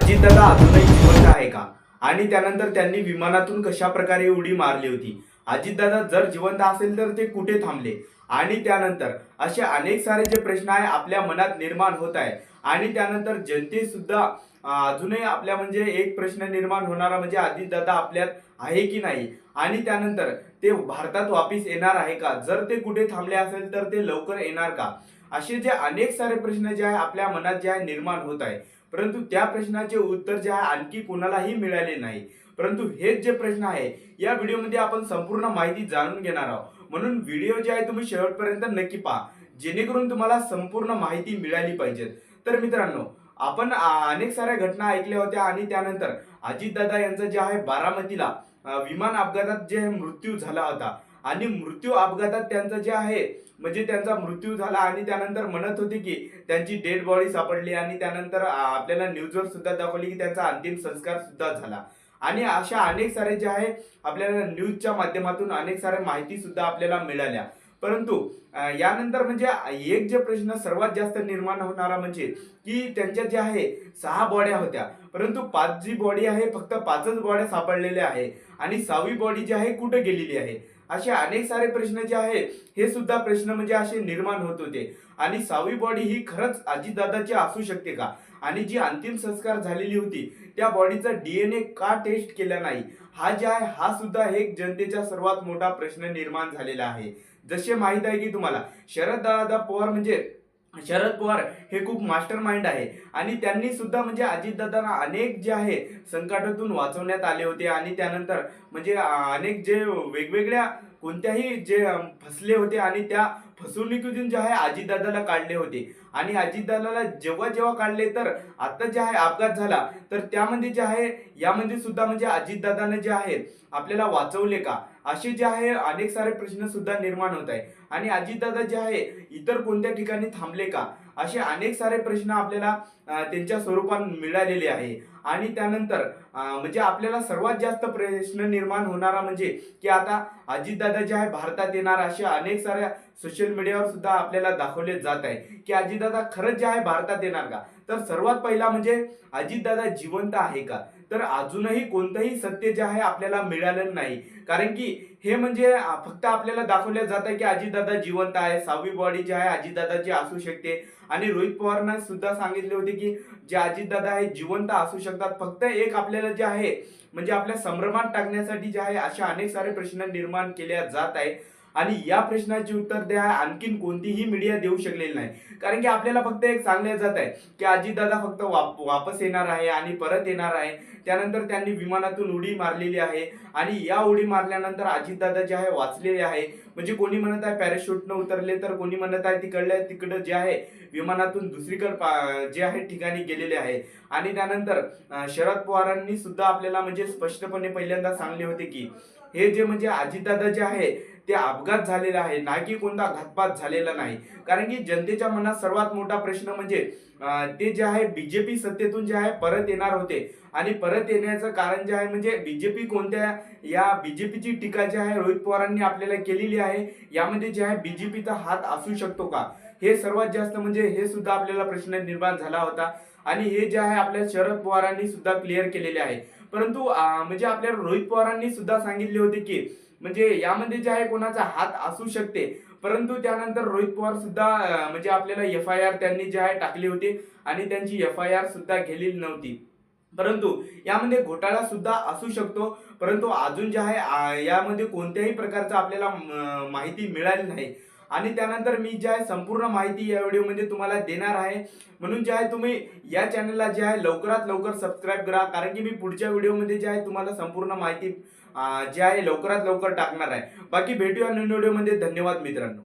अजितदादा अजूनही जिवंत आहे का? आणि त्यानंतर त्यांनी विमानातून कशा प्रकारे उडी मारली होती? अजितदादा जर जिवंत असेल तर ते कुठे थांबले? आणि त्यानंतर असे अनेक सारे जे प्रश्न आहे आपल्या मनात निर्माण होत आहे. आणि त्यानंतर जनतेसुद्धा अजूनही आपल्या म्हणजे एक प्रश्न निर्माण होणारा म्हणजे अजितदादा आपल्यात आहे की नाही? आणि त्यानंतर ते भारतात वापिस येणार आहे का? जर ते कुठे थांबले असेल तर ते लवकर येणार का? असे जे अनेक सारे प्रश्न जे आहे आपल्या मनात जे आहे निर्माण होत आहे. परंतु त्या प्रश्नाचे उत्तर जे आहे आणखी कोणालाही मिळाले नाही. परंतु हेच जे प्रश्न आहे या व्हिडिओमध्ये आपण संपूर्ण माहिती जाणून घेणार आहोत. म्हणून व्हिडिओ जे आहे तुम्ही शेवटपर्यंत नक्की पहा, जेणेकरून तुम्हाला संपूर्ण माहिती मिळाली पाहिजे. तर मित्रांनो, आपण अनेक साऱ्या घटना ऐकल्या होत्या आणि त्यानंतर अजितदादा यांचं जे आहे बारामतीला विमान अपघातात जे मृत्यू झाला होता. आणि मृत्यू अपघातात त्यांचं जे आहे म्हणजे त्यांचा मृत्यू झाला आणि त्यानंतर म्हणत होते की त्यांची डेड बॉडी सापडली आणि त्यानंतर आपल्याला न्यूजवर सुद्धा दाखवली की त्यांचा अंतिम संस्कार सुद्धा झाला. आणि अशा अनेक सारे जे आहे आपल्याला न्यूजच्या माध्यमातून अनेक साऱ्या माहिती सुद्धा आपल्याला मिळाल्या. परंतु यानंतर म्हणजे एक जे प्रश्न सर्वात जास्त निर्माण होणारा म्हणजे की त्यांच्या जे आहे 6 बॉड्या होत्या, परंतु 5 जी बॉडी आहे फक्त 5च बॉड्या सापडलेल्या आहे आणि 6वी बॉडी जी आहे कुठे गेलेली आहे? असे अनेक सारे प्रश्न जे आहे हे सुद्धा प्रश्न म्हणजे असे निर्माण होत होते. आणि 6वी बॉडी ही खरंच अजितदादाची असू शकते का? आणि जी अंतिम संस्कार झालेली होती त्या बॉडीचा DNA का टेस्ट केला नाही? हा जे आहे हा सुद्धा एक जनतेचा सर्वात मोठा प्रश्न निर्माण झालेला आहे. जसे माहित आहे की तुम्हाला शरददादा पवार म्हणजे शरद पवार हे खूप मास्टर माइंड आहे आणि त्यांनी सुद्धा म्हणजे अजितदादांना अनेक जे आहे संकटातून वाचवण्यात आले होते. आणि त्यानंतर म्हणजे अनेक जे वेगवेगळ्या कोणत्याही जे फसले होते आणि त्या फसवणुकीतून जे आहे अजितदादाला काढले होते. आणि अजितदादाला जेव्हा जेव्हा काढले तर आता जे आहे अपघात झाला तर त्यामध्ये जे आहे यामध्ये सुद्धा म्हणजे अजितदादाने जे आहे आपल्याला वाचवले का? असे जे आहे अनेक सारे प्रश्न सुद्धा निर्माण होत आहे. आणि अजितदादा जे आहे इतर कोणत्या ठिकाणी थांबले का? असे अनेक सारे प्रश्न आपल्याला त्यांच्या स्वरूपात मिळालेले आहे. आणि त्यानंतर म्हणजे आपल्याला सर्वात जास्त प्रश्न निर्माण होणारा म्हणजे की आता अजितदादा जे आहे भारतात येणार असे अनेक साऱ्या सोशल मीडियावर सुद्धा आपल्याला दाखवले जात आहे की अजितदादा खरंच जे आहे भारतात येणार का? तर सर्वात पहिला म्हणजे अजितदादा जिवंत आहे का? तर अजूनही कोणतंही सत्य जे आहे आपल्याला मिळालेलं नाही. कारण की हे म्हणजे फक्त आपल्याला दाखवले जात आहे की अजितदादा जिवंत आहे, 6वी बॉडी जी आहे अजितदादाची असू शकते. आणि रोहित पवारनं सुद्धा सांगितले होते की जे अजितदादा आहे जिवंत असू शकतात. फक्त एक आपल्याला जे आहे म्हणजे आपल्या संभ्रमात टाकण्यासाठी जे आहे अशा अनेक सारे प्रश्न निर्माण केल्या जात आहे. आणि या प्रश्नाचे उत्तर द्या आणखीन कोणतीही मीडिया देऊ शकलेली नाही. कारण की आपल्याला फक्त एक सांगले जात आहे की अजितदादा फक्त वापस येणार आहे आणि परत येणार आहे. त्यानंतर त्यांनी विमानातून उडी मारलेली आहे आणि या उडी मारल्यानंतर अजितदादा जे आहे वाचलेले आहे. म्हणजे कोणी म्हणत आहे पॅराशूटनं उतरले तर कोणी म्हणत आहे तिकडं जे आहे विमानातून दुसरीकडे जे आहे ठिकाणी गेलेले आहे. आणि त्यानंतर शरद पवारांनी सुद्धा आपल्याला म्हणजे स्पष्टपणे पहिल्यांदा सांगले होते की हे जे म्हणजे अजितदादा जे आहे ते अपघात झालेला आहे ना की कोणता घातपात झालेला नाही. कारण की जनतेच्या मनात सर्वात मोठा प्रश्न म्हणजे ते जे आहे बीजेपी सत्तेतून जे आहे परत येणार होते. आणि परत येण्याचं कारण जे आहे म्हणजे बीजेपी कोणत्या या बीजेपीची टीका जी आहे रोहित पवारांनी आपल्याला केलेली आहे यामध्ये जे आहे बीजेपीचा हात असू शकतो का? हे सर्वात जास्त म्हणजे हे सुद्धा आपल्याला प्रश्न निर्माण झाला होता. आणि हे जे आहे आपल्या शरद पवारांनी सुद्धा क्लिअर केलेले आहे. परंतु म्हणजे आपल्याला रोहित पवारांनी सुद्धा सांगितले होते की म्हणजे यामध्ये जे आहे कोणाचा हात असू शकते. परंतु त्यानंतर रोहित पवार सुद्धा म्हणजे आपल्याला FIR त्यांनी जे आहे टाकली होती आणि त्यांची FIR सुद्धा गेलेली नव्हती. परंतु यामध्ये घोटाळा सुद्धा असू शकतो. परंतु अजून जे आहे यामध्ये कोणत्याही प्रकारचा आपल्याला माहिती मिळाली नाही. आणि त्यानंतर मी जे आहे संपूर्ण माहिती या व्हिडिओमध्ये तुम्हाला देणार आहे. म्हणून जे आहे तुम्ही या चॅनलला जे आहे लवकरात लवकर सबस्क्राईब करा. कारण की मी पुढच्या व्हिडिओमध्ये जे आहे तुम्हाला संपूर्ण माहिती जे आहे लवकरात लवकर टाकणार आहे. बाकी भेटूया नवीन व्हिडिओमध्ये. धन्यवाद मित्रांनो.